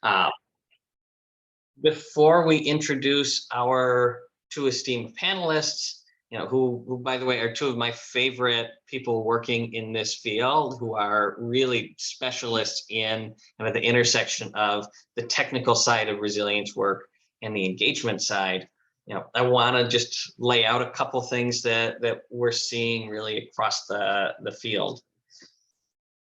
Uh, Before we introduce our two esteemed panelists, who by the way are two of my favorite people working in this field, who are really specialists in kind of the intersection of the technical side of resilience work and the engagement side. I want to just lay out a couple things that we're seeing really across the field.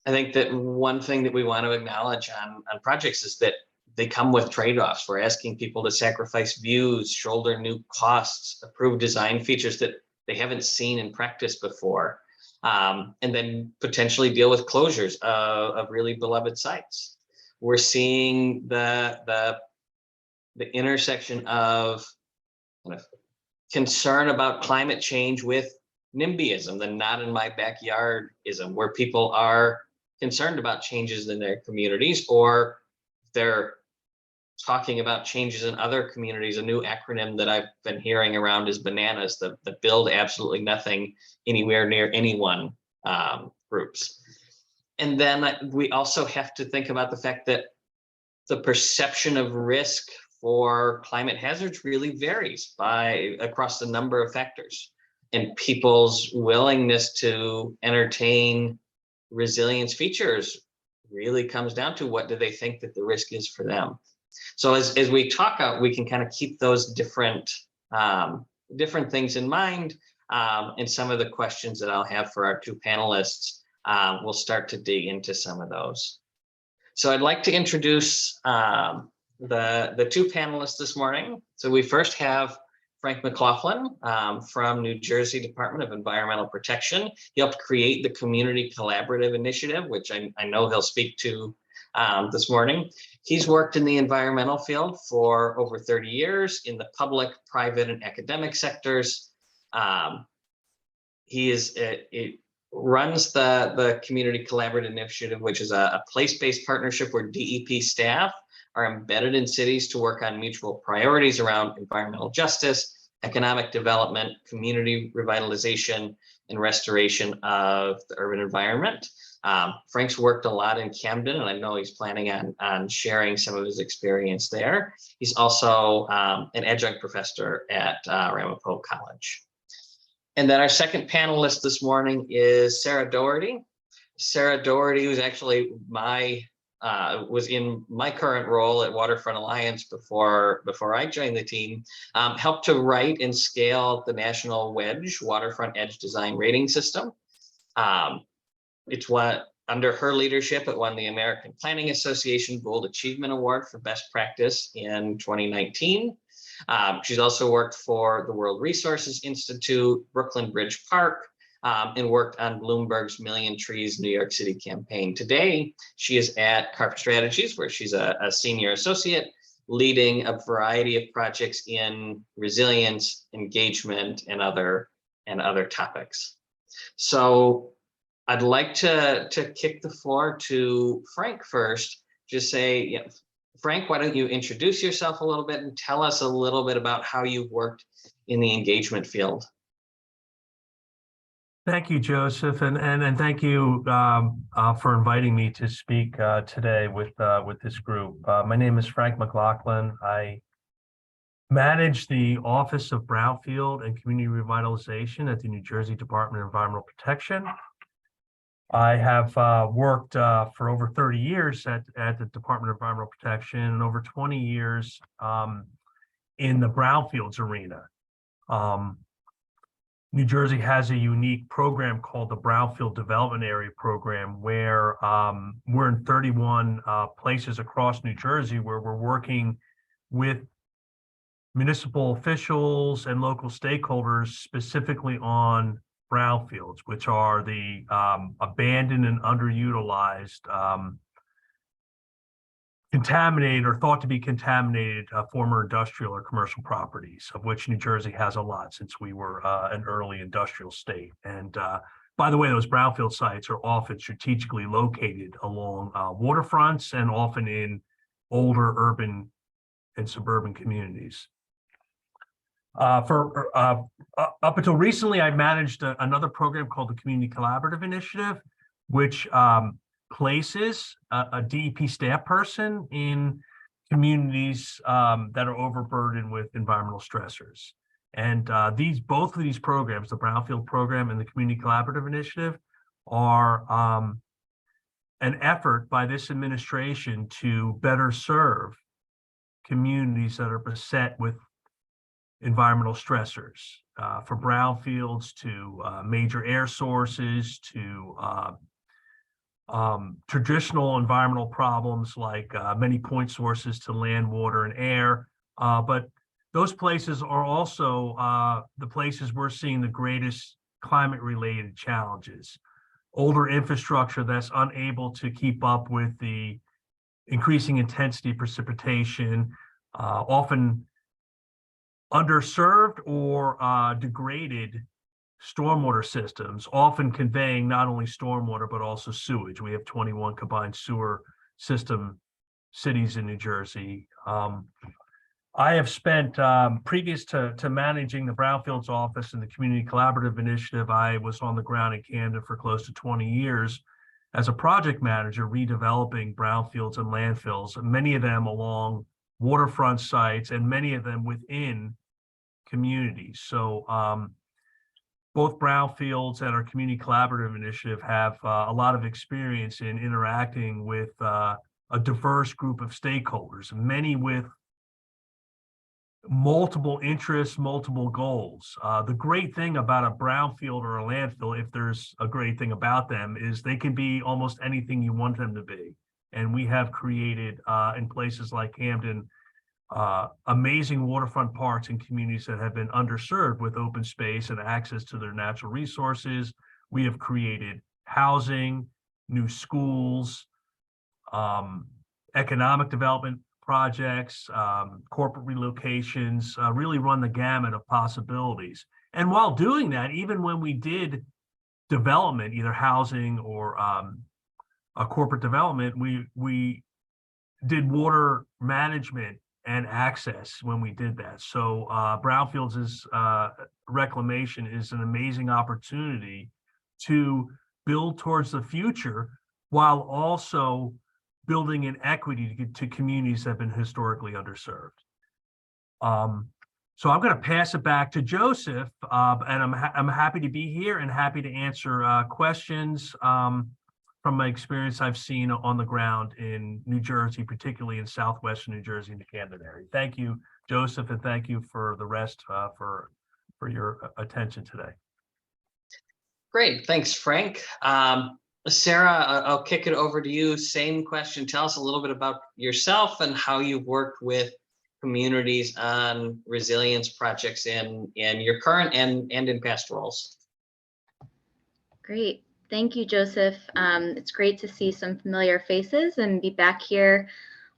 I think that one thing that we want to acknowledge on projects is that they come with trade-offs. We're asking people to sacrifice views, shoulder new costs, approve design features that they haven't seen in practice before, and then potentially deal with closures of really beloved sites. We're seeing the intersection of kind of concern about climate change with NIMBYism, the not in my backyardism, where people are concerned about changes in their communities, or they're talking about changes in other communities. A new acronym that I've been hearing around is bananas, the build absolutely nothing anywhere near anyone groups. And then we also have to think about the fact that the perception of risk for climate hazards really varies across a number of factors, and people's willingness to entertain resilience features really comes down to what do they think that the risk is for them. So as we talk out, we can kind of keep those different things in mind, and some of the questions that I'll have for our two panelists, we'll start to dig into some of those. So I'd like to introduce the two panelists this morning. So we first have Frank McLaughlin from New Jersey Department of Environmental Protection. He helped create the Community Collaborative Initiative, which I know he'll speak to this morning. He's worked in the environmental field for over 30 years in the public, private, and academic sectors. It runs the Community Collaborative Initiative, which is a place-based partnership where DEP staff are embedded in cities to work on mutual priorities around environmental justice, economic development, community revitalization, and restoration of the urban environment. Frank's worked a lot in Camden, and I know he's planning on sharing some of his experience there. He's also an adjunct professor at Ramapo College. And then our second panelist this morning is Sarah Doherty. Sarah Doherty was actually was in my current role at Waterfront Alliance before I joined the team, helped to write and scale the National Wedge Waterfront Edge Design Rating System. Under her leadership, it won the American Planning Association Gold Achievement Award for Best Practice in 2019. She's also worked for the World Resources Institute, Brooklyn Bridge Park, and worked on Bloomberg's Million Trees New York City campaign. Today, she is at Carp Strategies, where she's a senior associate, leading a variety of projects in resilience, engagement, and other topics. So I'd like to kick the floor to Frank first. Just say, Frank, why don't you introduce yourself a little bit and tell us a little bit about how you've worked in the engagement field. Thank you, Joseph, and thank you for inviting me to speak today with this group. My name is Frank McLaughlin. I manage the Office of Brownfield and Community Revitalization at the New Jersey Department of Environmental Protection. I have worked for over 30 years at the Department of Environmental Protection and over 20 years in the brownfields arena. New Jersey has a unique program called the Brownfield Development Area Program, where we're in 31 places across New Jersey where we're working with municipal officials and local stakeholders specifically on brownfields, which are the abandoned and underutilized, contaminated or thought to be contaminated former industrial or commercial properties, of which New Jersey has a lot since we were an early industrial state. And by the way, those brownfield sites are often strategically located along waterfronts and often in older urban and suburban communities. Up until recently, I managed another program called the Community Collaborative Initiative, which places a DEP staff person in communities that are overburdened with environmental stressors. And both of these programs, the Brownfield program and the Community Collaborative Initiative, are an effort by this administration to better serve communities that are beset with environmental stressors, for brownfields to major air sources to traditional environmental problems like many point sources to land, water, and air. But those places are also the places we're seeing the greatest climate-related challenges. Older infrastructure that's unable to keep up with the increasing intensity of precipitation, often underserved or degraded stormwater systems, often conveying not only stormwater, but also sewage. We have 21 combined sewer system cities in New Jersey. I have spent, previous to managing the Brownfields office and the Community Collaborative Initiative, I was on the ground in Camden for close to 20 years as a project manager, redeveloping brownfields and landfills, many of them along waterfront sites and many of them within communities. So both Brownfields and our Community Collaborative Initiative have a lot of experience in interacting with a diverse group of stakeholders, many with multiple interests, multiple goals. The great thing about a brownfield or a landfill, if there's a great thing about them, is they can be almost anything you want them to be. And we have created in places like Camden amazing waterfront parks and communities that have been underserved with open space and access to their natural resources. We have created housing, new schools, economic development projects, corporate relocations, really run the gamut of possibilities. And while doing that, even when we did development, either housing or a corporate development, we did water management and access when we did that. So Brownfields reclamation is an amazing opportunity to build towards the future while also building an equity to communities that have been historically underserved. So I'm going to pass it back to Joseph, and I'm happy to be here and happy to answer questions from my experience I've seen on the ground in New Jersey, particularly in southwestern New Jersey and the Camden area. Thank you, Joseph, and thank you for the rest for your attention today. Great, thanks, Frank. Sarah, I'll kick it over to you. Same question. Tell us a little bit about yourself and how you've worked with communities on resilience projects in your current and in past roles. Great. Thank you, Joseph. It's great to see some familiar faces and be back here.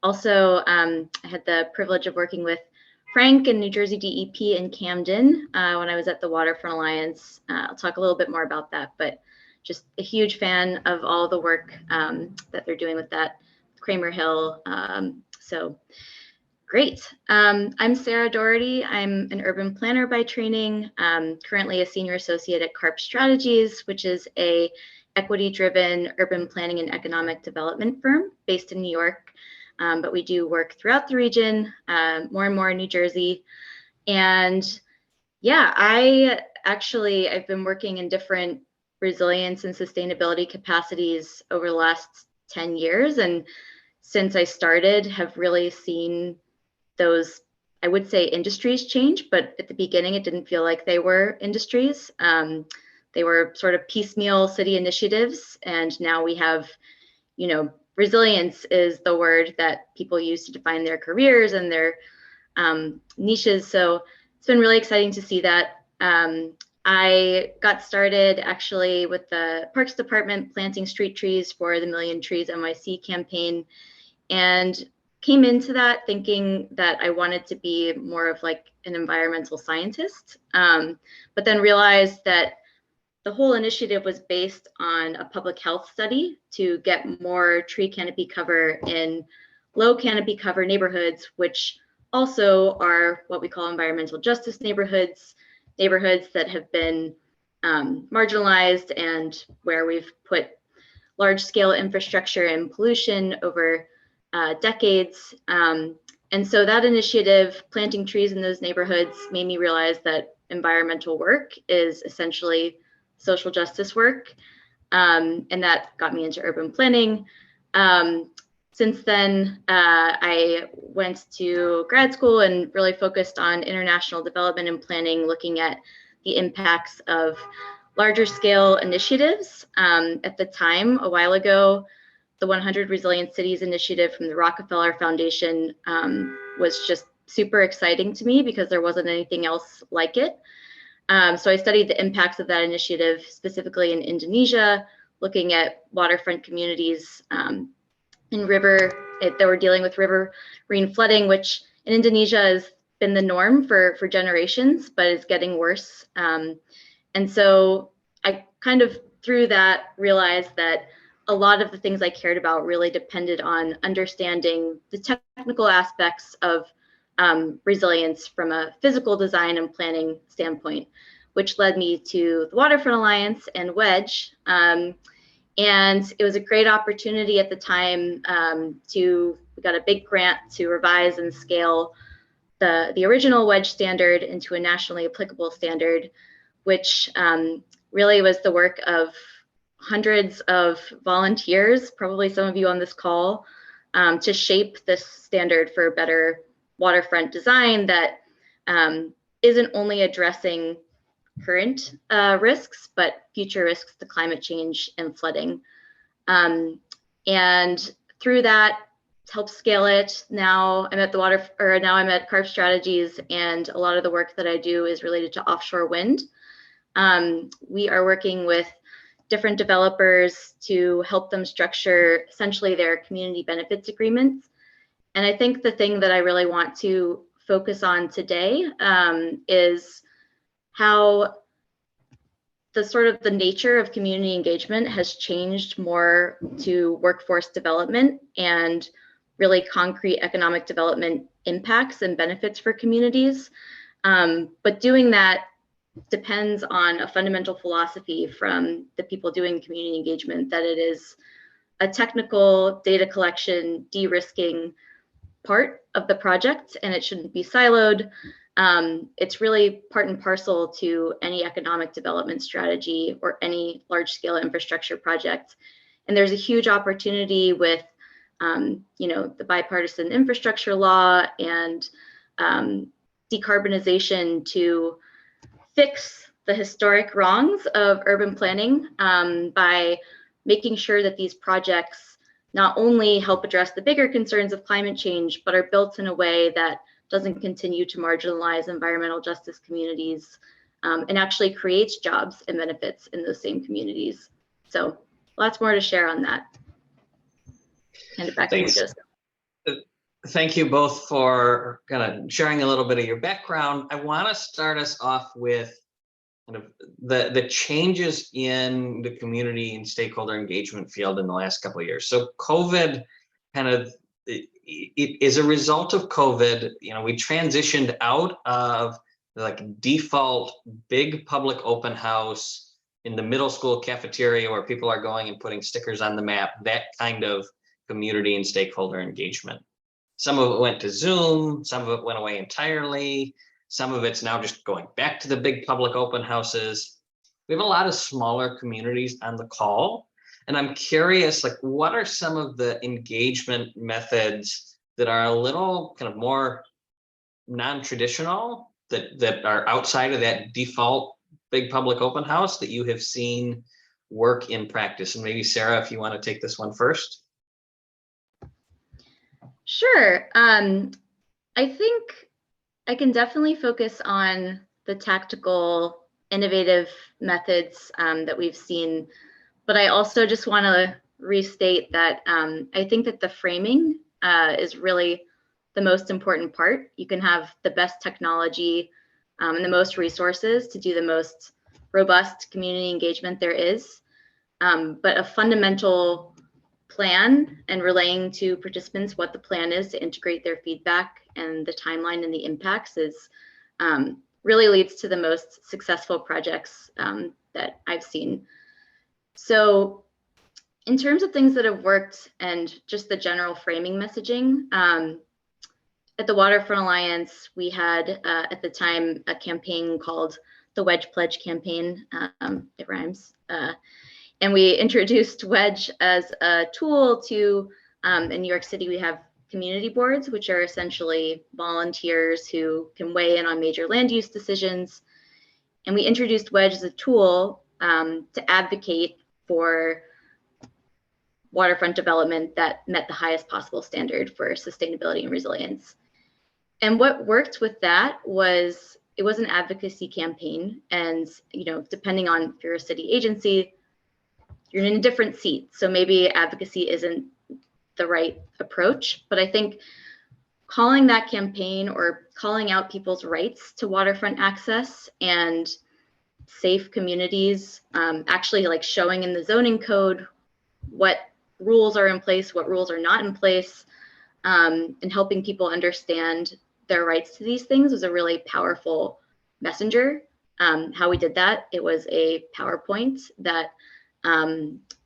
Also, I had the privilege of working with Frank and New Jersey DEP in Camden when I was at the Waterfront Alliance. I'll talk a little bit more about that, but just a huge fan of all the work that they're doing with that, Kramer Hill. So great. I'm Sarah Doherty. I'm an urban planner by training, currently a senior associate at CARP Strategies, which is a equity-driven urban planning and economic development firm based in New York. But we do work throughout the region, more and more in New Jersey. And yeah, I've been working in different resilience and sustainability capacities over the last 10 years. And since I started, have really seen those, I would say, industries change, but at the beginning, it didn't feel like they were industries. They were sort of piecemeal city initiatives. And now we have, resilience is the word that people use to define their careers and their niches. So it's been really exciting to see that. I got started actually with the Parks Department planting street trees for the Million Trees NYC campaign, and came into that thinking that I wanted to be more of like an environmental scientist, but then realized that the whole initiative was based on a public health study to get more tree canopy cover in low canopy cover neighborhoods, which also are what we call environmental justice neighborhoods that have been marginalized and where we've put large scale infrastructure and pollution over decades. And so that initiative, planting trees in those neighborhoods, made me realize that environmental work is essentially social justice work. And that got me into urban planning. Since then, I went to grad school and really focused on international development and planning, looking at the impacts of larger scale initiatives. At the time, a while ago, the 100 Resilient Cities initiative from the Rockefeller Foundation was just super exciting to me because there wasn't anything else like it. So I studied the impacts of that initiative, specifically in Indonesia, looking at waterfront communities in that were dealing with riverine flooding, which in Indonesia has been the norm for generations, but is getting worse. And so I kind of through that realized that a lot of the things I cared about really depended on understanding the technical aspects of resilience from a physical design and planning standpoint, which led me to the Waterfront Alliance and WEDGE. And it was a great opportunity at the time we got a big grant to revise and scale the original WEDGE standard into a nationally applicable standard, which really was the work of hundreds of volunteers, probably some of you on this call, to shape this standard for better waterfront design that isn't only addressing current risks, but future risks to climate change and flooding. And through that, help scale it. Now I'm at now I'm at Carp Strategies, and a lot of the work that I do is related to offshore wind. We are working with different developers to help them structure essentially their community benefits agreements. And I think the thing that I really want to focus on today is how the nature of community engagement has changed more to workforce development and really concrete economic development impacts and benefits for communities. But doing that depends on a fundamental philosophy from the people doing community engagement, that it is a technical data collection, de-risking part of the project, and it shouldn't be siloed. It's really part and parcel to any economic development strategy or any large-scale infrastructure project. And there's a huge opportunity with, the bipartisan infrastructure law and decarbonization to fix the historic wrongs of urban planning by making sure that these projects not only help address the bigger concerns of climate change, but are built in a way that doesn't continue to marginalize environmental justice communities and actually creates jobs and benefits in those same communities. So lots more to share on that. Hand it back to you, Joseph. Thank you both for kind of sharing a little bit of your background. I want to start us off with kind of the changes in the community and stakeholder engagement field in the last couple of years. So COVID kind of, it is a result of COVID, we transitioned out of like default big public open house in the middle school cafeteria where people are going and putting stickers on the map, that kind of community and stakeholder engagement. Some of it went to Zoom, some of it went away entirely. Some of it's now just going back to the big public open houses. We have a lot of smaller communities on the call. And I'm curious, like, what are some of the engagement methods that are a little kind of more non-traditional, that are outside of that default big public open house that you have seen work in practice? And maybe Sarah, if you want to take this one first. Sure. I think I can definitely focus on the tactical, innovative methods that we've seen, but I also just want to restate that I think that the framing is really the most important part. You can have the best technology and the most resources to do the most robust community engagement there is, but a fundamental plan and relaying to participants what the plan is to integrate their feedback and the timeline and the impacts is really leads to the most successful projects that I've seen. So In terms of things that have worked and just the general framing messaging, at the Waterfront Alliance, we had at the time a campaign called the Wedge Pledge campaign. It rhymes. And we introduced Wedge as a tool to, in New York City, we have community boards, which are essentially volunteers who can weigh in on major land use decisions. And we introduced Wedge as a tool to advocate for waterfront development that met the highest possible standard for sustainability and resilience. And what worked with that was it was an advocacy campaign. And, you know, depending on if you're a city agency, you're in a different seat. So maybe advocacy isn't the right approach. But I think calling that campaign or calling out people's rights to waterfront access and safe communities, actually like showing in the zoning code what rules are in place, what rules are not in place, and helping people understand their rights to these things was a really powerful messenger. How we did that, it was a PowerPoint that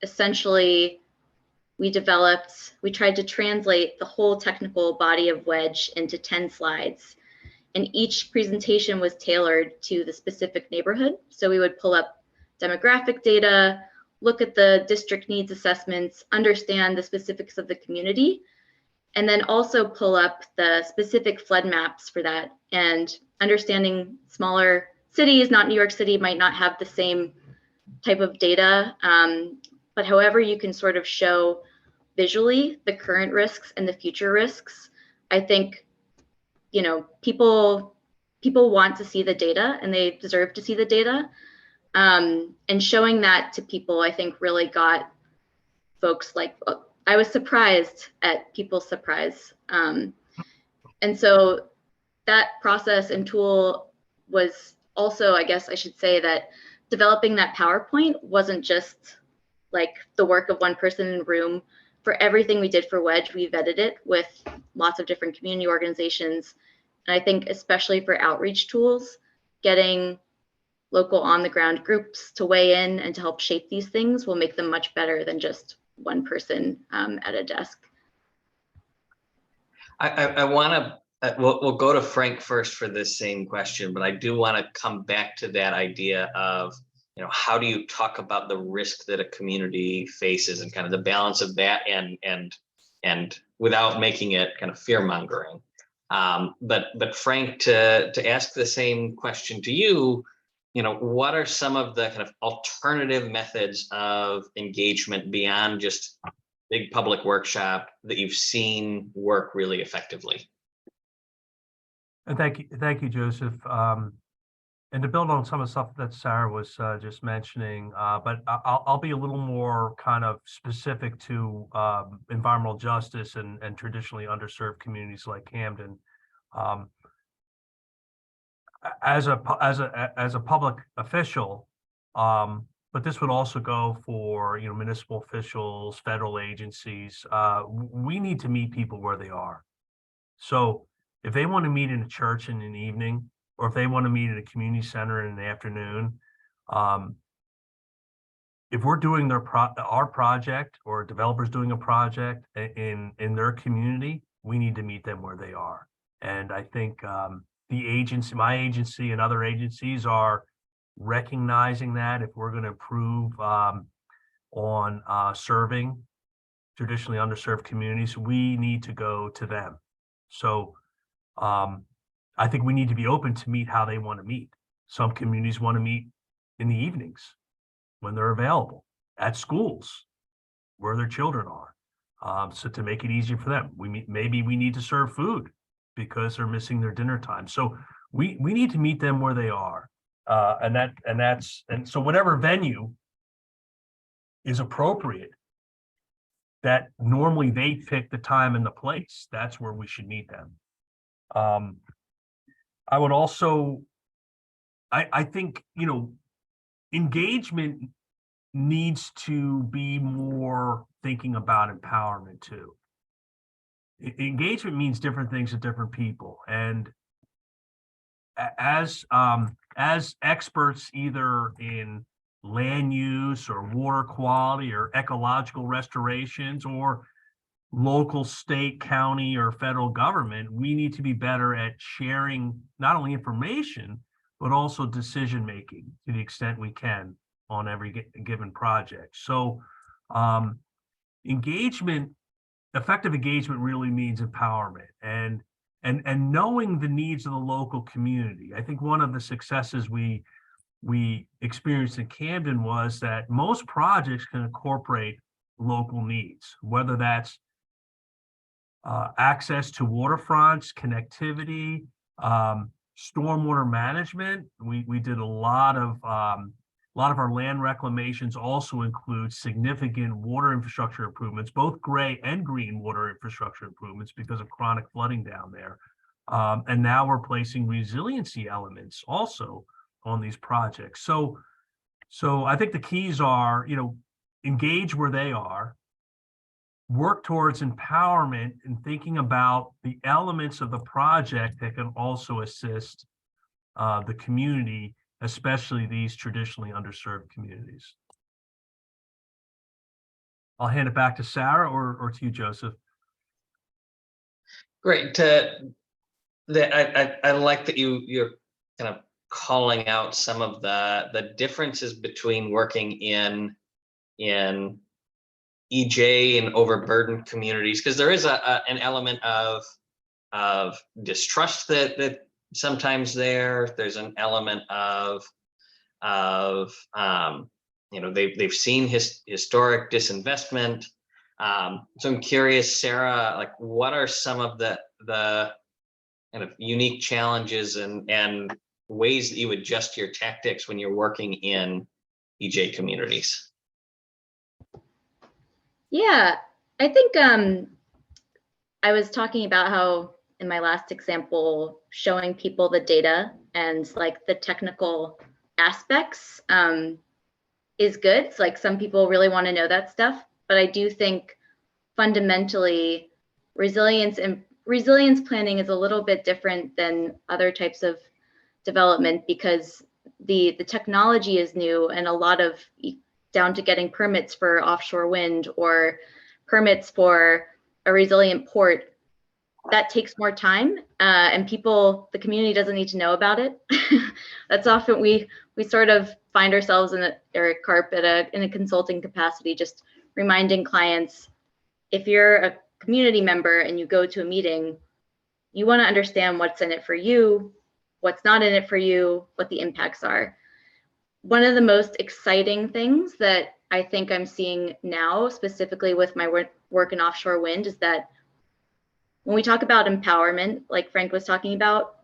essentially we tried to translate the whole technical body of Wedge into 10 slides. And each presentation was tailored to the specific neighborhood. So we would pull up demographic data, look at the district needs assessments, understand the specifics of the community, and then also pull up the specific flood maps for that. And understanding smaller cities, not New York City, might not have the same type of data, but however you can sort of show visually the current risks and the future risks, I think, you know, people want to see the data and they deserve to see the data. And showing that to people, I think really got folks like, I was surprised at people's surprise. And so that process and tool was also, I guess I should say that developing that PowerPoint wasn't just like the work of one person in a room. For everything we did for Wedge, we vetted it with lots of different community organizations. And I think especially for outreach tools, getting local on the ground groups to weigh in and to help shape these things will make them much better than just one person at a desk. I want to, we'll go to Frank first for this same question, but I do want to come back to that idea of, you know, how do you talk about the risk that a community faces and kind of the balance of that and without making it kind of fear mongering. But Frank, to ask the same question to you, you know, what are some of the kind of alternative methods of engagement beyond just big public workshop that you've seen work really effectively? And thank you, Joseph. And to build on some of the stuff that Sarah was just mentioning, but I'll be a little more kind of specific to environmental justice and traditionally underserved communities like Camden. As a public official, but this would also go for, you know, municipal officials, federal agencies. We need to meet people where they are. So if they want to meet in a church in an evening, or if they want to meet at a community center in the afternoon, if we're doing our project or a developer's doing a project in their community, we need to meet them where they are. And I think the agency, my agency and other agencies are recognizing that if we're going to improve on serving traditionally underserved communities, we need to go to them. So I think we need to be open to meet how they want to meet. Some communities want to meet in the evenings when they're available, at schools where their children are. So to make it easier for them, maybe we need to serve food because they're missing their dinner time. So we need to meet them where they are. And so whatever venue is appropriate, that normally they pick the time and the place, that's where we should meet them. I would also, I think, you know, engagement needs to be more thinking about empowerment too. Engagement means different things to different people. And as experts, either in land use or water quality or ecological restorations or local, state, county, or federal government, we need to be better at sharing not only information, but also decision making to the extent we can on every given project. So effective engagement really means empowerment and knowing the needs of the local community. I think one of the successes we experienced in Camden was that most projects can incorporate local needs, whether that's access to waterfronts, connectivity, stormwater management. We did a lot of our land reclamations also include significant water infrastructure improvements, both gray and green water infrastructure improvements because of chronic flooding down there. And now we're placing resiliency elements also on these projects. So I think the keys are, engage where they are, work towards empowerment and thinking about the elements of the project that can also assist the community, especially these traditionally underserved communities. I'll hand it back to Sarah or to you, Joseph. Great. I like that you're kind of calling out some of the differences between working in EJ and overburdened communities, because there is an element of distrust that sometimes there's an element of they've seen historic disinvestment. So I'm curious, Sarah, like what are some of the kind of unique challenges and ways that you adjust your tactics when you're working in EJ communities? Yeah, I think I was talking about how in my last example, showing people the data and like the technical aspects is good. It's like some people really want to know that stuff, but I do think fundamentally resilience planning is a little bit different than other types of development because the technology is new and a lot of down to getting permits for offshore wind or permits for a resilient port, that takes more time and the community doesn't need to know about it. That's often we sort of find ourselves in a consulting capacity, just reminding clients, if you're a community member and you go to a meeting, you want to understand what's in it for you, what's not in it for you, what the impacts are. One of the most exciting things that I think I'm seeing now, specifically with my work in offshore wind, is that when we talk about empowerment, like Frank was talking about,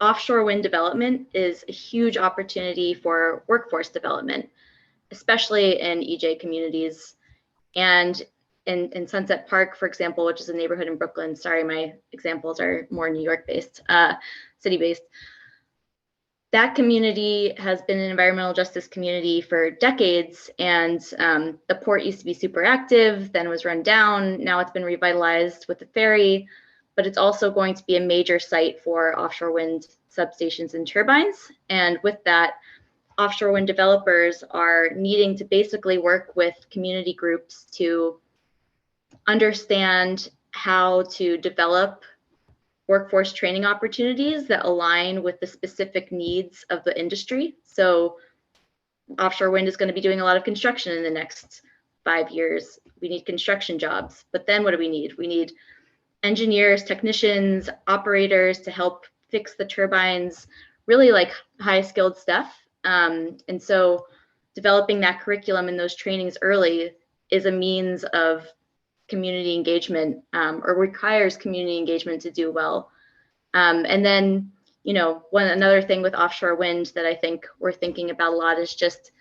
offshore wind development is a huge opportunity for workforce development, especially in EJ communities. And in Sunset Park, for example, which is a neighborhood in Brooklyn, sorry, my examples are more New York-based, city-based. That community has been an environmental justice community for decades, and the port used to be super active, then was run down. Now it's been revitalized with the ferry, but it's also going to be a major site for offshore wind substations and turbines. And with that, offshore wind developers are needing to basically work with community groups to understand how to develop workforce training opportunities that align with the specific needs of the industry. So offshore wind is going to be doing a lot of construction in the next 5 years. We need construction jobs, but then what do we need? We need engineers, technicians, operators to help fix the turbines, really like high skilled stuff. And so developing that curriculum and those trainings early is a means of community engagement or requires community engagement to do well. And then, another thing with offshore wind that I think we're thinking about a lot is just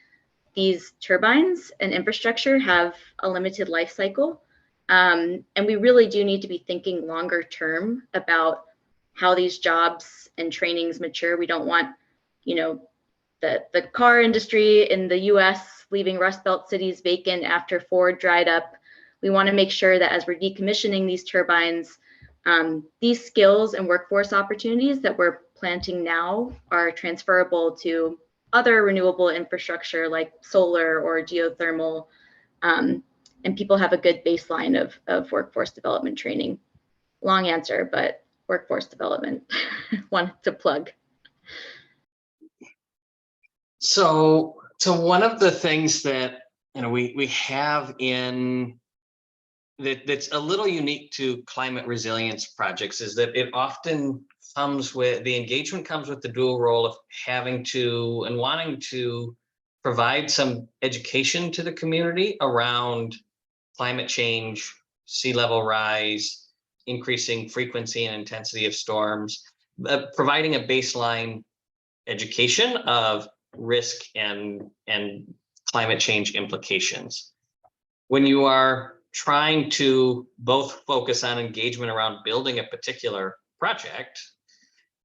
these turbines and infrastructure have a limited life cycle. And we really do need to be thinking longer term about how these jobs and trainings mature. We don't want, the car industry in the US leaving Rust Belt cities vacant after Ford dried up. We want to make sure that as we're decommissioning these turbines, these skills and workforce opportunities that we're planting now are transferable to other renewable infrastructure like solar or geothermal, and people have a good baseline of workforce development training. Long answer, but workforce development, wanted to plug. So one of the things that we have in that's a little unique to climate resilience projects is that it often comes with the engagement comes with the dual role of having to and wanting to provide some education to the community around climate change, sea level rise, increasing frequency and intensity of storms, providing a baseline education of risk and climate change implications. When you are trying to both focus on engagement around building a particular project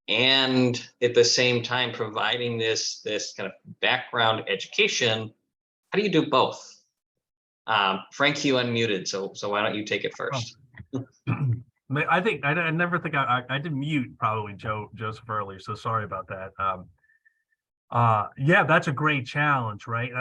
and at the same time providing this kind of background education, how do you do both? Frank, you unmuted, so why don't you take it first? I think I never think I did mute probably Joseph earlier, so sorry about that. Yeah, that's a great challenge, right?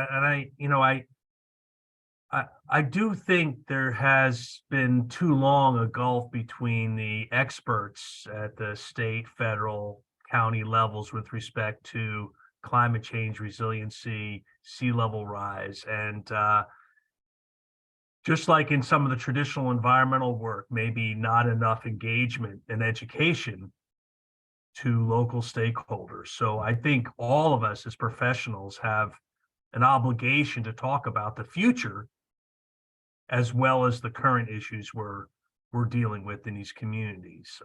I do think there has been too long a gulf between the experts at the state, federal, county levels with respect to climate change, resiliency, sea level rise, and just like in some of the traditional environmental work, maybe not enough engagement and education to local stakeholders. So I think all of us as professionals have an obligation to talk about the future as well as the current issues we're dealing with in these communities.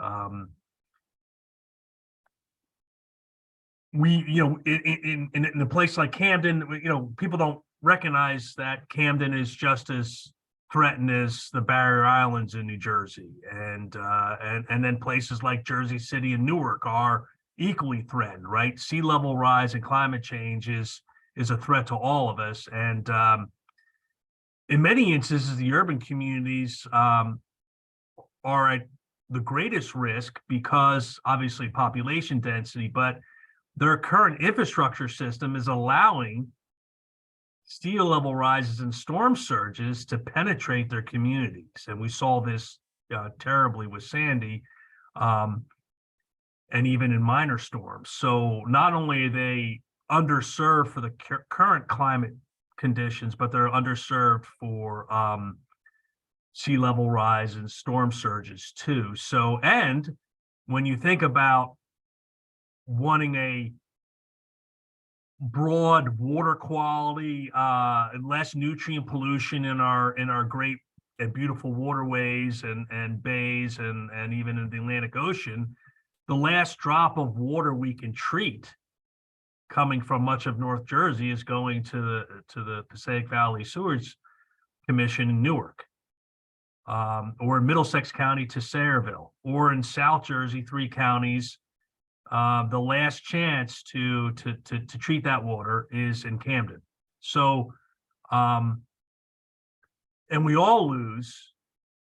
We, in a place like Camden, people don't recognize that Camden is just as threatened as the Barrier Islands in New Jersey, and then places like Jersey City and Newark are equally threatened, right? Sea level rise and climate change is a threat to all of us, and in many instances, the urban communities are at the greatest risk because obviously population density, but their current infrastructure system is allowing sea level rises and storm surges to penetrate their communities. And we saw this terribly with Sandy, and even in minor storms. So not only are they underserved for the current climate conditions, but they're underserved for sea level rise and storm surges too. So, and when you think about wanting a broad water quality, less nutrient pollution in our great and beautiful waterways and bays and even in the Atlantic Ocean, the last drop of water we can treat coming from much of North Jersey is going to the Passaic Valley Sewage Commission in Newark, or in Middlesex County to Sayreville, or in South Jersey, 3 counties. The last chance to treat that water is in Camden. So, and we all lose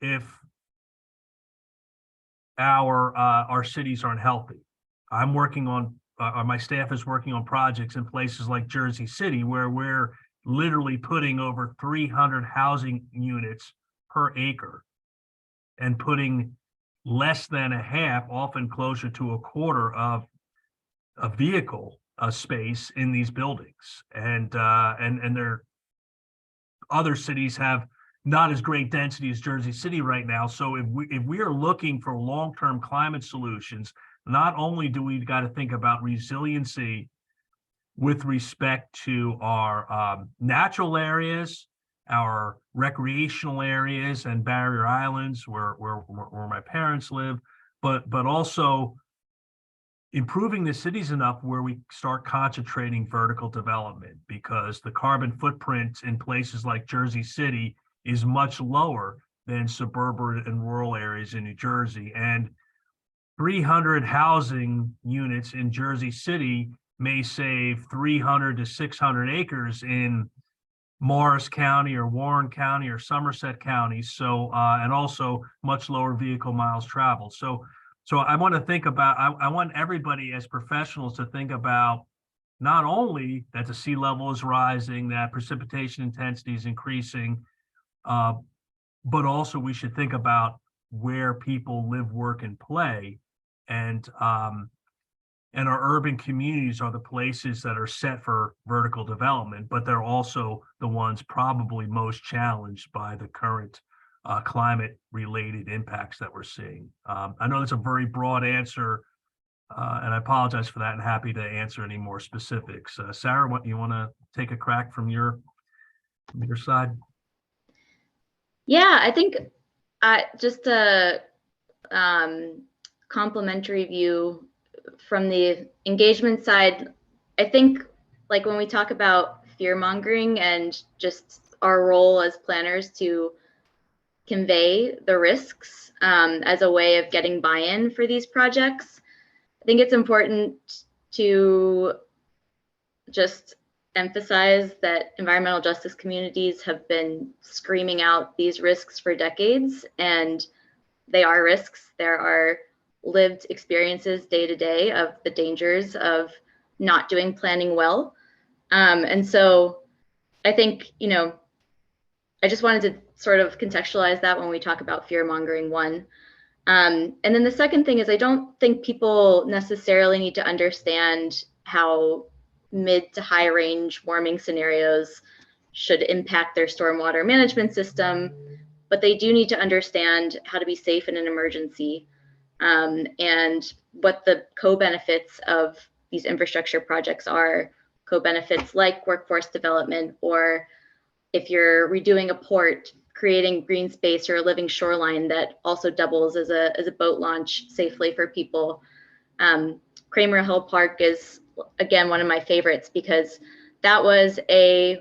if our cities aren't healthy. I'm working on, my staff is working on projects in places like Jersey City, where we're literally putting over 300 housing units per acre and putting less than a half, often closer to a quarter of a vehicle space in these buildings. And there, other cities have not as great density as Jersey City right now. So if we are looking for long-term climate solutions, not only do we got to think about resiliency with respect to our natural areas, our recreational areas and barrier islands where my parents live, but also improving the cities enough where we start concentrating vertical development, because the carbon footprint in places like Jersey City is much lower than suburban and rural areas in New Jersey. And 300 housing units in Jersey City may save 300 to 600 acres in Morris County or Warren County or Somerset County. So, and also much lower vehicle miles traveled. So I want to think about, I want everybody as professionals to think about not only that the sea level is rising, that precipitation intensity is increasing, but also we should think about where people live, work, and play. And our urban communities are the places that are set for vertical development, but they're also the ones probably most challenged by the current climate-related impacts that we're seeing. I know that's a very broad answer, and I apologize for that, and happy to answer any more specifics. Sarah, what you want to take a crack from your side? Yeah, I think just a complementary view from the engagement side. I think like when we talk about fear mongering and just our role as planners to convey the risks as a way of getting buy-in for these projects, I think it's important to just emphasize that environmental justice communities have been screaming out these risks for decades, and they are risks. There are lived experiences day to day of the dangers of not doing planning well. And so I think, I just wanted to sort of contextualize that when we talk about fear mongering, one. And then the second thing is I don't think people necessarily need to understand how mid to high range warming scenarios should impact their stormwater management system, but they do need to understand how to be safe in an emergency, and what the co-benefits of these infrastructure projects are. Co-benefits like workforce development, or if you're redoing a port, creating green space or a living shoreline that also doubles as a boat launch safely for people. Kramer Hill Park is, again, one of my favorites because that was a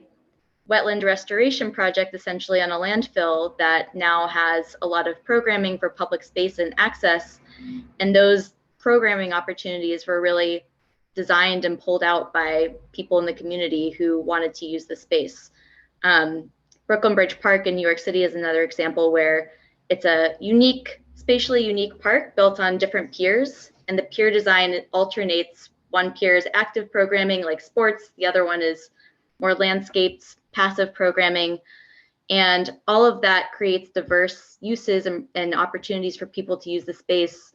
wetland restoration project essentially on a landfill that now has a lot of programming for public space and access. And those programming opportunities were really designed and pulled out by people in the community who wanted to use the space. Brooklyn Bridge Park in New York City is another example where it's a unique, spatially unique park built on different piers, and the pier design alternates. One pier is active programming like sports, the other one is more landscapes, passive programming, and all of that creates diverse uses and opportunities for people to use the space,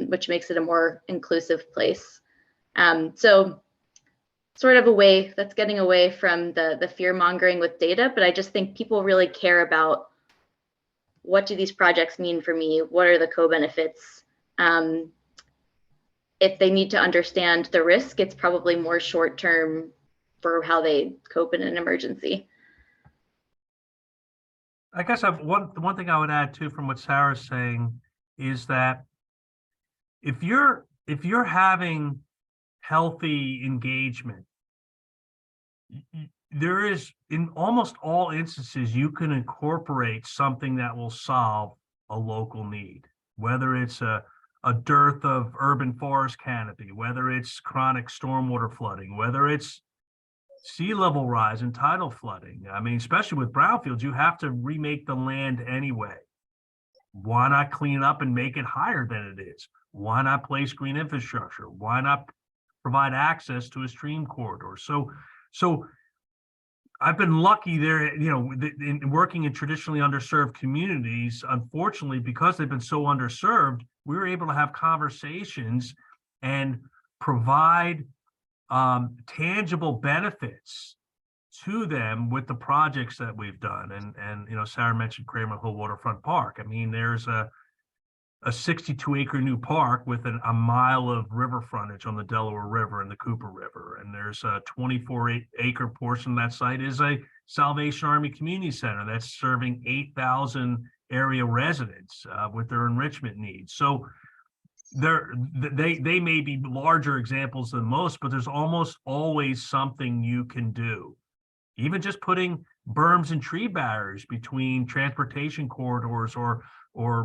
which makes it a more inclusive place. So sort of a way that's getting away from the fear mongering with data, but I just think people really care about what do these projects mean for me? What are the co-benefits? If they need to understand the risk, it's probably more short-term for how they cope in an emergency. I guess one thing I would add too from what Sarah's saying is that if you're having healthy engagement, there is, in almost all instances, you can incorporate something that will solve a local need, whether it's a dearth of urban forest canopy, whether it's chronic stormwater flooding, whether it's sea level rise and tidal flooding. I mean, especially with brownfields, you have to remake the land anyway. Why not clean up and make it higher than it is? Why not place green infrastructure? Why not provide access to a stream corridor? So I've been lucky there, in working in traditionally underserved communities. Unfortunately, because they've been so underserved, we were able to have conversations and provide tangible benefits to them with the projects that we've done. And Sarah mentioned Kramer Hill Waterfront Park. I mean, there's a 62-acre new park with a mile of river frontage on the Delaware River and the Cooper River. And there's a 24-acre portion of that site is a Salvation Army Community Center that's serving 8,000 area residents with their enrichment needs. So they may be larger examples than most, but there's almost always something you can do. Even just putting berms and tree barriers between transportation corridors or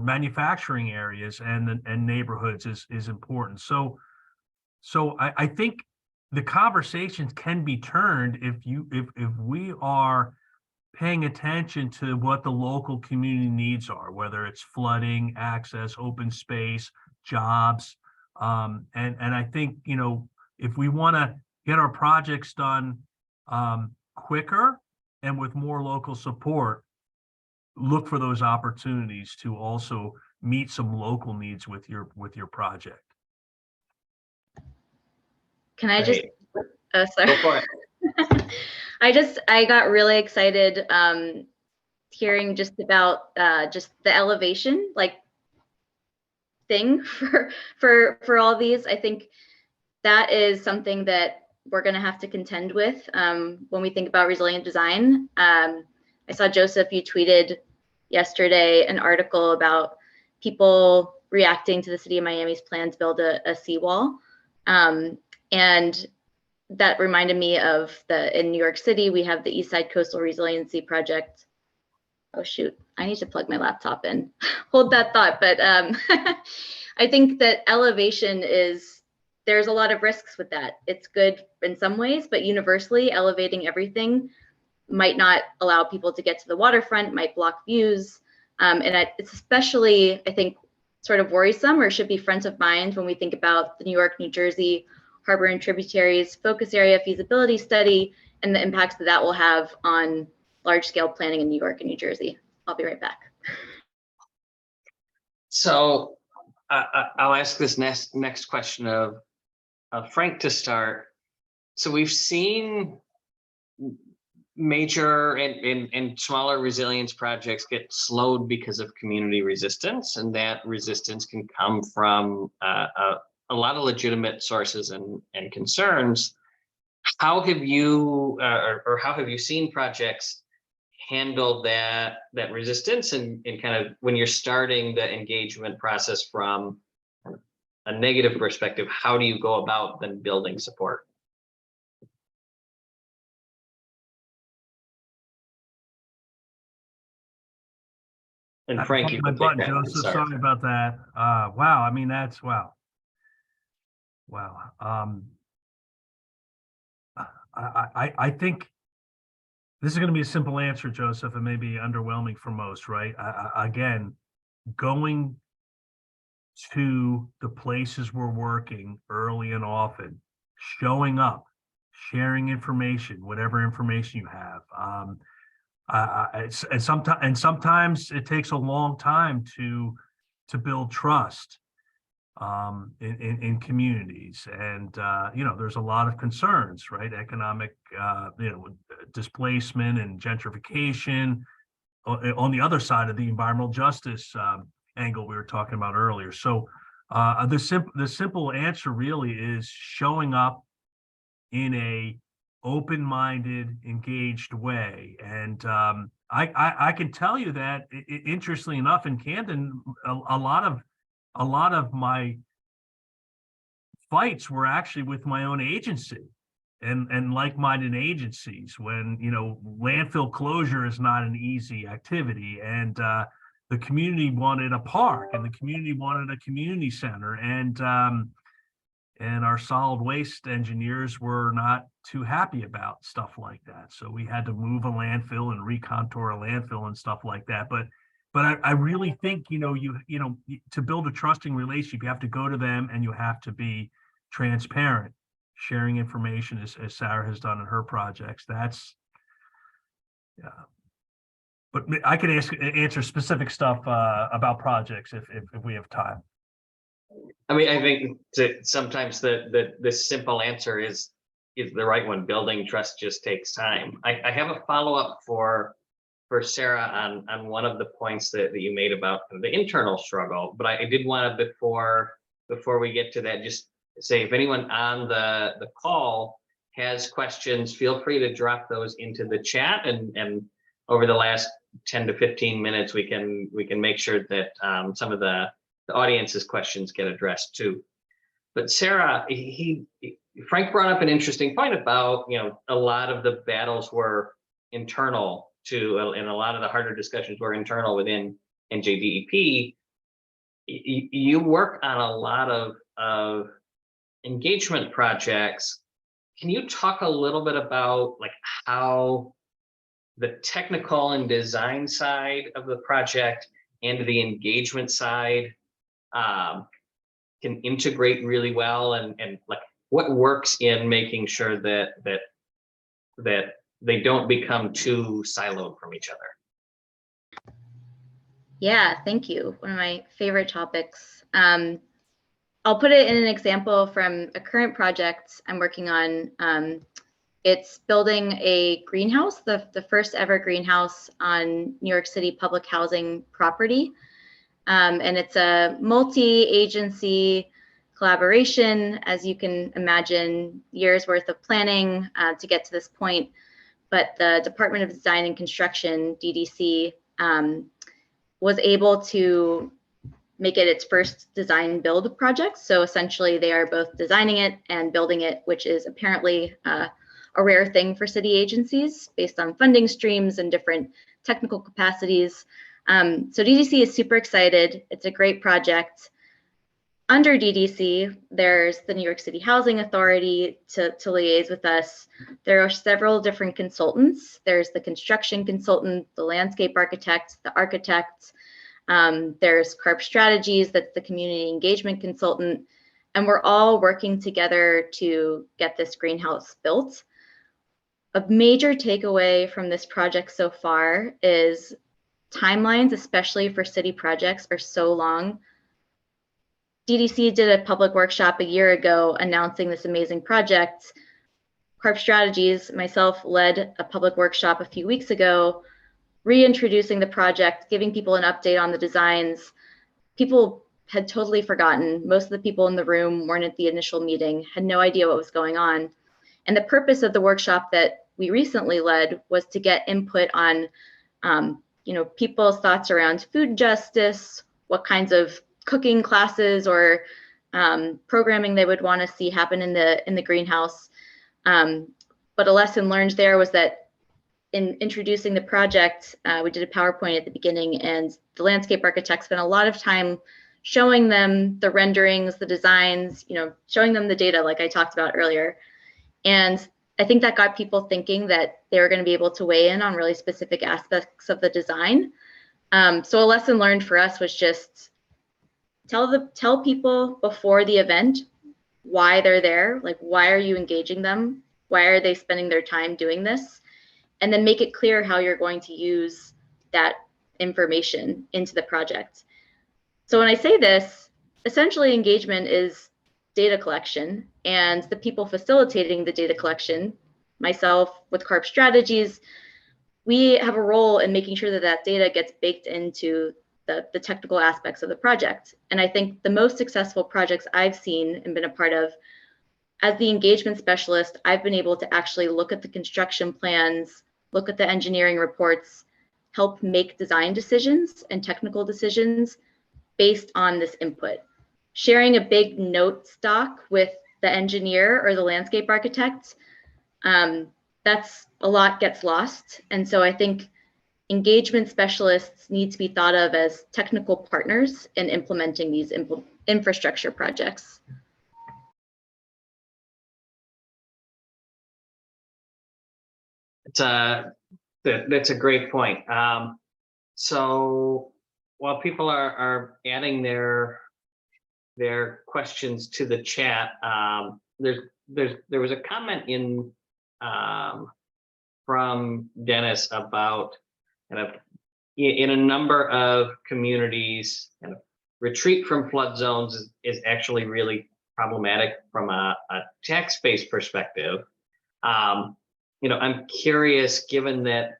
manufacturing areas and neighborhoods is important. So I think the conversations can be turned if we are paying attention to what the local community needs are, whether it's flooding, access, open space, jobs, and I think if we want to get our projects done quicker and with more local support, look for those opportunities to also meet some local needs with your project. Can I just, Great. oh, sorry. Go for it. I got really excited hearing just about just the elevation like thing for all these. I think that is something that we're going to have to contend with when we think about resilient design. I saw, Joseph, you tweeted yesterday an article about people reacting to the city of Miami's plan to build a seawall. And that reminded me of in New York City, we have the East Side Coastal Resiliency Project. Oh, shoot, I need to plug my laptop in. Hold that thought. But I think that elevation there's a lot of risks with that. It's good in some ways, but universally elevating everything might not allow people to get to the waterfront, might block views. It's especially, I think, sort of worrisome or should be front of mind when we think about the New York, New Jersey harbor and tributaries focus area feasibility study and the impacts that will have on large scale planning in New York and New Jersey. I'll be right back. So I'll ask this next question of Frank to start. So we've seen major and smaller resilience projects get slowed because of community resistance, and that resistance can come from a lot of legitimate sources and concerns. How have you or how have you seen projects handle that resistance and kind of when you're starting the engagement process from a negative perspective, how do you go about then building support? And Frank, you can take that. Joseph, sorry about that. Wow, I mean, that's wow. I think this is going to be a simple answer, Joseph, and maybe underwhelming for most, right? Again, going to the places we're working early and often, showing up, sharing information, whatever information you have. And sometimes it takes a long time to build trust in communities, and there's a lot of concerns, right? Economic displacement and gentrification on the other side of the environmental justice angle we were talking about earlier. So the simple answer really is showing up in a open-minded, engaged way. And I can tell you that, interestingly enough, in Camden, a lot of my fights were actually with my own agency and like-minded agencies when, landfill closure is not an easy activity. And the community wanted a park and the community wanted a community center. And our solid waste engineers were not too happy about stuff like that. So we had to move a landfill and recontour a landfill and stuff like that. But I really think, to build a trusting relationship, you have to go to them and you have to be transparent, sharing information as Sarah has done in her projects. That's, yeah. But I can answer specific stuff about projects if we have time. I mean, I think that sometimes the simple answer is the right one. Building trust just takes time. I have a follow-up for Sarah on one of the points that you made about the internal struggle, but I did want to, before we get to that, just say if anyone on the call has questions, feel free to drop those into the chat, and over the last 10 to 15 minutes we can make sure that some of the audience's questions get addressed too. But Sarah, Frank brought up an interesting point about, a lot of the battles were internal and a lot of the harder discussions were internal within NJDEP. You work on a lot of engagement projects. Can you talk a little bit about how the technical and design side of the project and the engagement side can integrate really well, and what works in making sure that they don't become too siloed from each other? Yeah, thank you. One of my favorite topics. I'll put it in an example from a current project I'm working on. It's building a greenhouse, the first ever greenhouse on New York City public housing property. And it's a multi-agency collaboration, as you can imagine, years worth of planning to get to this point. But the Department of Design and Construction, DDC, was able to make it its first design build project. So essentially they are both designing it and building it, which is apparently a rare thing for city agencies based on funding streams and different technical capacities. So DDC is super excited. It's a great project. Under DDC, there's the New York City Housing Authority to liaise with us. There are several different consultants. There's the construction consultant, the landscape architect, the architect. There's CARP Strategies, that's the community engagement consultant. And we're all working together to get this greenhouse built. A major takeaway from this project so far is timelines, especially for city projects, are so long. DDC did a public workshop a year ago announcing this amazing project. CARP Strategies, myself, led a public workshop a few weeks ago, reintroducing the project, giving people an update on the designs. People had totally forgotten. Most of the people in the room weren't at the initial meeting, had no idea what was going on. And the purpose of the workshop that we recently led was to get input on people's thoughts around food justice, what kinds of cooking classes or programming they would want to see happen in the greenhouse. But a lesson learned there was that in introducing the project, we did a PowerPoint at the beginning, and the landscape architect spent a lot of time showing them the renderings, the designs, showing them the data like I talked about earlier. And I think that got people thinking that they were going to be able to weigh in on really specific aspects of the design. So a lesson learned for us was just tell people before the event why they're there, like why are you engaging them? Why are they spending their time doing this? And then make it clear how you're going to use that information into the project. So when I say this, essentially engagement is data collection, and the people facilitating the data collection, myself with CARP Strategies, we have a role in making sure that that data gets baked into the technical aspects of the project. And I think the most successful projects I've seen and been a part of, as the engagement specialist, I've been able to actually look at the construction plans, look at the engineering reports, help make design decisions and technical decisions based on this input. Sharing a big note stock with the engineer or the landscape architect, that's a lot gets lost. And so I think engagement specialists need to be thought of as technical partners in implementing these infrastructure projects. That's a great point. So while people are adding their questions to the chat, there was a comment in from Dennis about kind of in a number of communities, kind of retreat from flood zones is actually really problematic from a tax-based perspective. I'm curious, given that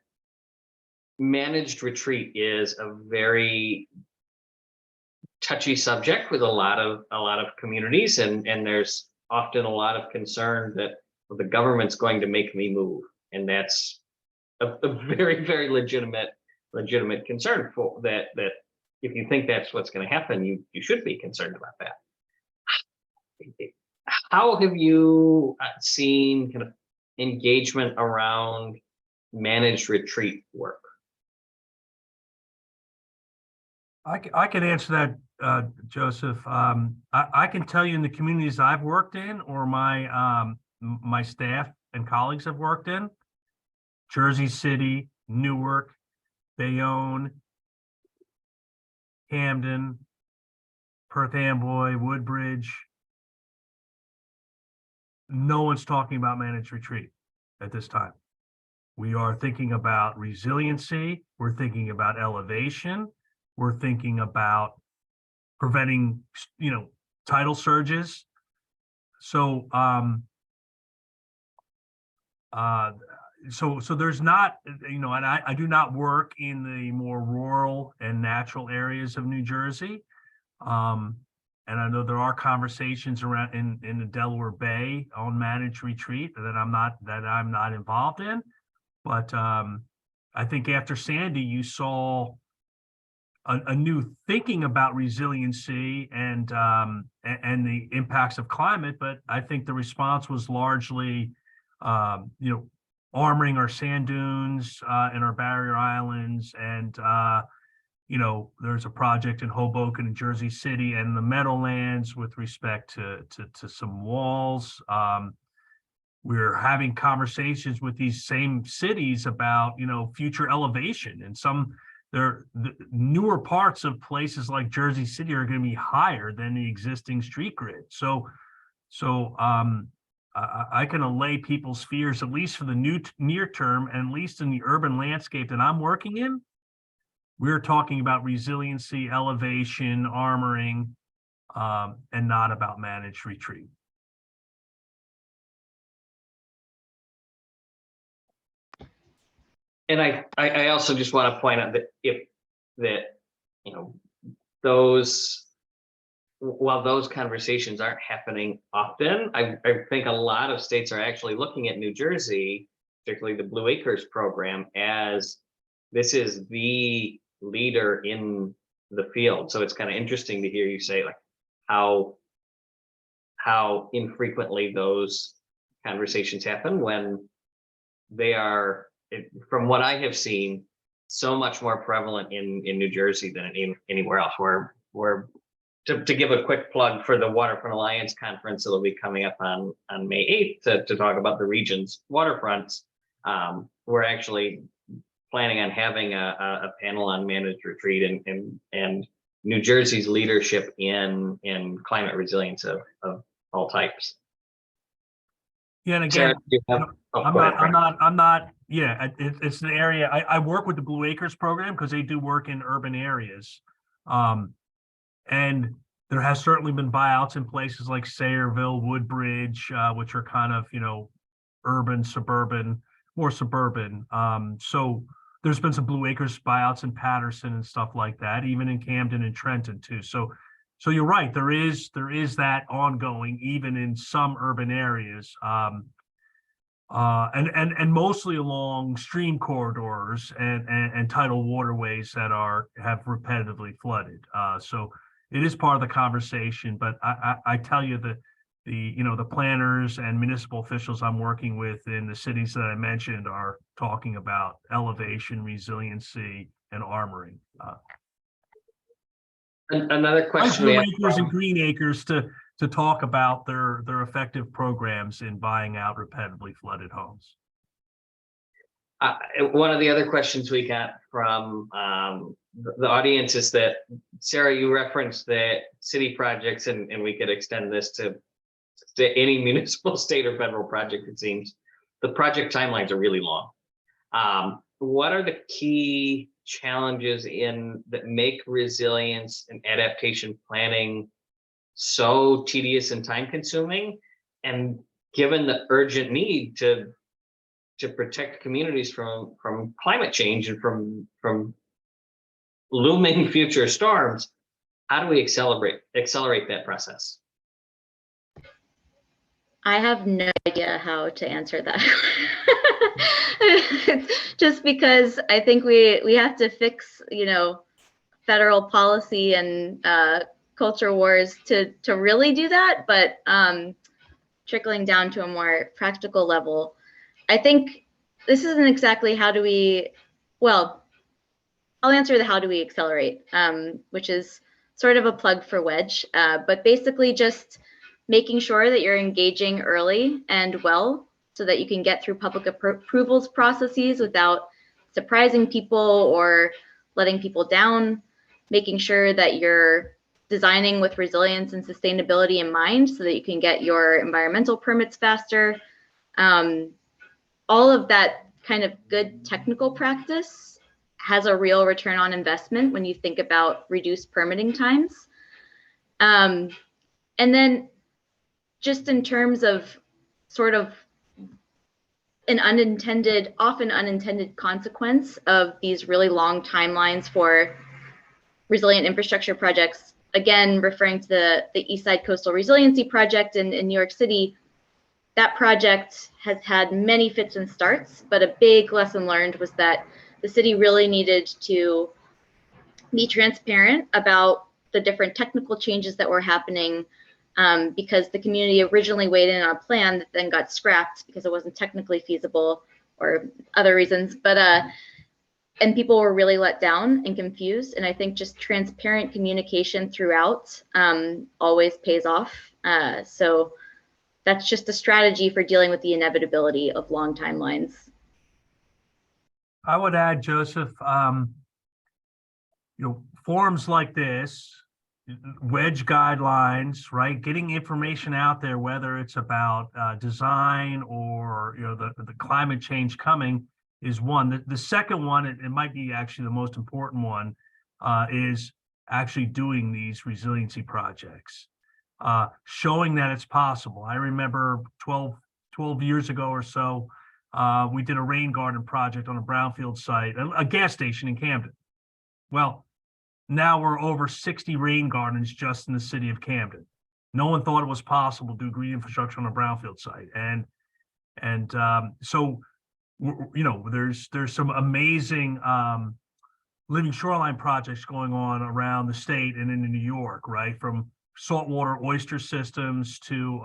managed retreat is a very touchy subject with a lot of communities, and there's often a lot of concern that the government's going to make me move, and that's a very, very legitimate concern for that if you think that's what's going to happen, you should be concerned about that. How have you seen kind of engagement around managed retreat work? I can answer that, Joseph. I can tell you in the communities I've worked in, or my staff and colleagues have worked in, Jersey City, Newark, Bayonne, Camden, Perth Amboy, Woodbridge, no one's talking about managed retreat at this time. We are thinking about resiliency. We're thinking about elevation. We're thinking about preventing, tidal surges. So, so there's not, and I do not work in the more rural and natural areas of New Jersey. And I know there are conversations around in the Delaware Bay on managed retreat that I'm not involved in. But I think after Sandy, you saw a new thinking about resiliency and the impacts of climate. But I think the response was largely, armoring our sand dunes and our barrier islands. And, there's a project in Hoboken and Jersey City and the Meadowlands with respect to some walls. We're having conversations with these same cities about, future elevation, and the newer parts of places like Jersey City are going to be higher than the existing street grid. So I can allay people's fears, at least for the near term, and at least in the urban landscape that I'm working in. We're talking about resiliency, elevation, armoring, and not about managed retreat. And I also just want to point out that while those conversations aren't happening often, I think a lot of states are actually looking at New Jersey, particularly the Blue Acres program, as this is the leader in the field. So it's kind of interesting to hear you say like how infrequently those conversations happen when they are, from what I have seen, so much more prevalent in New Jersey than anywhere else. We're to give a quick plug for the Waterfront Alliance conference that'll be coming up on May 8th to talk about the region's waterfronts. We're actually planning on having a panel on managed retreat and New Jersey's leadership in climate resilience of all types. Yeah, and again, Sarah, I'm not. Yeah, it's an area I work with the Blue Acres program because they do work in urban areas, and there has certainly been buyouts in places like Sayreville, Woodbridge, which are kind of urban, suburban, more suburban. So there's been some Blue Acres buyouts in Patterson and stuff like that, even in Camden and Trenton too. So you're right. There is that ongoing, even in some urban areas, and mostly along stream corridors and tidal waterways that have repetitively flooded. So it is part of the conversation. But I tell you that the planners and municipal officials I'm working with in the cities that I mentioned are talking about elevation, resiliency, and armoring. Another question. Blue Acres and Green Acres to talk about their effective programs in buying out repetitively flooded homes. One of the other questions we got from the audience is that, Sarah, you referenced that city projects, and we could extend this to any municipal, state, or federal project, it seems, the project timelines are really long. What are the key challenges that make resilience and adaptation planning so tedious and time consuming? And given the urgent need to protect communities from climate change and from looming future storms, how do we accelerate that process? I have no idea how to answer that. Just because I think we have to fix, federal policy and culture wars to really do that. But trickling down to a more practical level, I think this isn't exactly I'll answer the how do we accelerate, which is sort of a plug for Wedge, but basically just making sure that you're engaging early and well so that you can get through public approvals processes without surprising people or letting people down, making sure that you're designing with resilience and sustainability in mind so that you can get your environmental permits faster. All of that kind of good technical practice has a real return on investment when you think about reduced permitting times. And then just in terms of sort of an often unintended consequence of these really long timelines for resilient infrastructure projects, again, referring to the East Side Coastal Resiliency Project in New York City, that project has had many fits and starts, but a big lesson learned was that the city really needed to be transparent about the different technical changes that were happening, because the community originally weighed in on a plan that then got scrapped because it wasn't technically feasible or other reasons. But and people were really let down and confused. And I think just transparent communication throughout always pays off. So that's just a strategy for dealing with the inevitability of long timelines. I would add, Joseph, forums like this, wedge guidelines, right? Getting information out there, whether it's about design or the climate change coming, is one. The second one, it might be actually the most important one, is actually doing these resiliency projects, showing that it's possible. I remember 12 years ago or so, we did a rain garden project on a brownfield site, a gas station in Camden. Well, now we're over 60 rain gardens just in the city of Camden. No one thought it was possible to do green infrastructure on a brownfield site, and so there's some amazing living shoreline projects going on around the state and in New York, right? From saltwater oyster systems to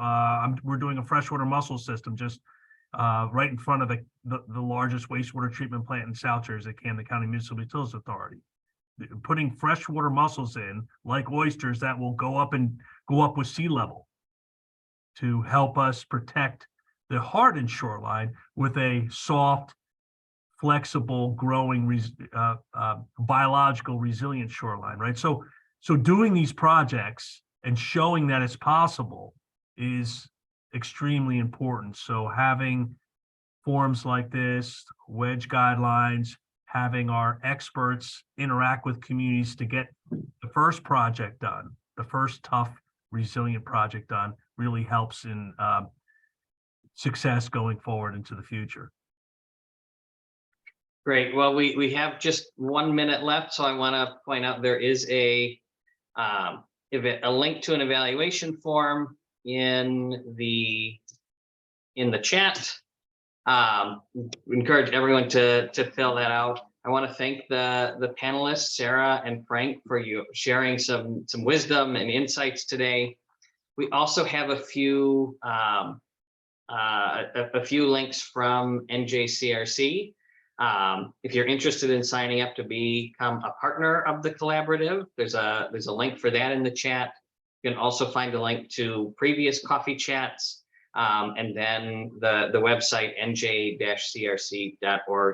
we're doing a freshwater mussel system just right in front of the largest wastewater treatment plant in South Jersey, Camden County Municipal Utilities Authority. Putting freshwater mussels in, like oysters, that will go up with sea level to help us protect the hardened shoreline with a soft, flexible, growing, biological resilient shoreline, right? So doing these projects and showing that it's possible is extremely important. So having forums like this, wedge guidelines, having our experts interact with communities to get the first project done, the first tough, resilient project done, really helps in success going forward into the future. Great. Well, we have just 1 minute left, so I want to point out there is a link to an evaluation form in the chat. Encourage everyone to fill that out. I want to thank the panelists, Sarah and Frank, for you sharing some wisdom and insights today. We also have a few links from NJCRC. If you're interested in signing up to become a partner of the collaborative, there's a link for that in the chat. You can also find a link to previous coffee chats. And then the website nj-crc.org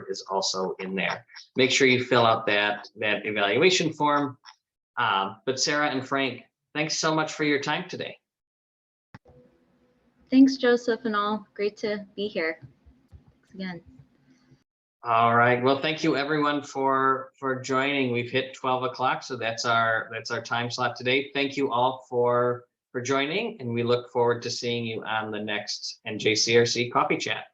is also in there. Make sure you fill out that evaluation form. But Sarah and Frank, thanks so much for your time today. Thanks, Joseph and all. Great to be here. Thanks again. All right. Well, thank you everyone for joining. We've hit 12 o'clock, so that's our time slot today. Thank you all for joining, and we look forward to seeing you on the next NJCRC Coffee Chat.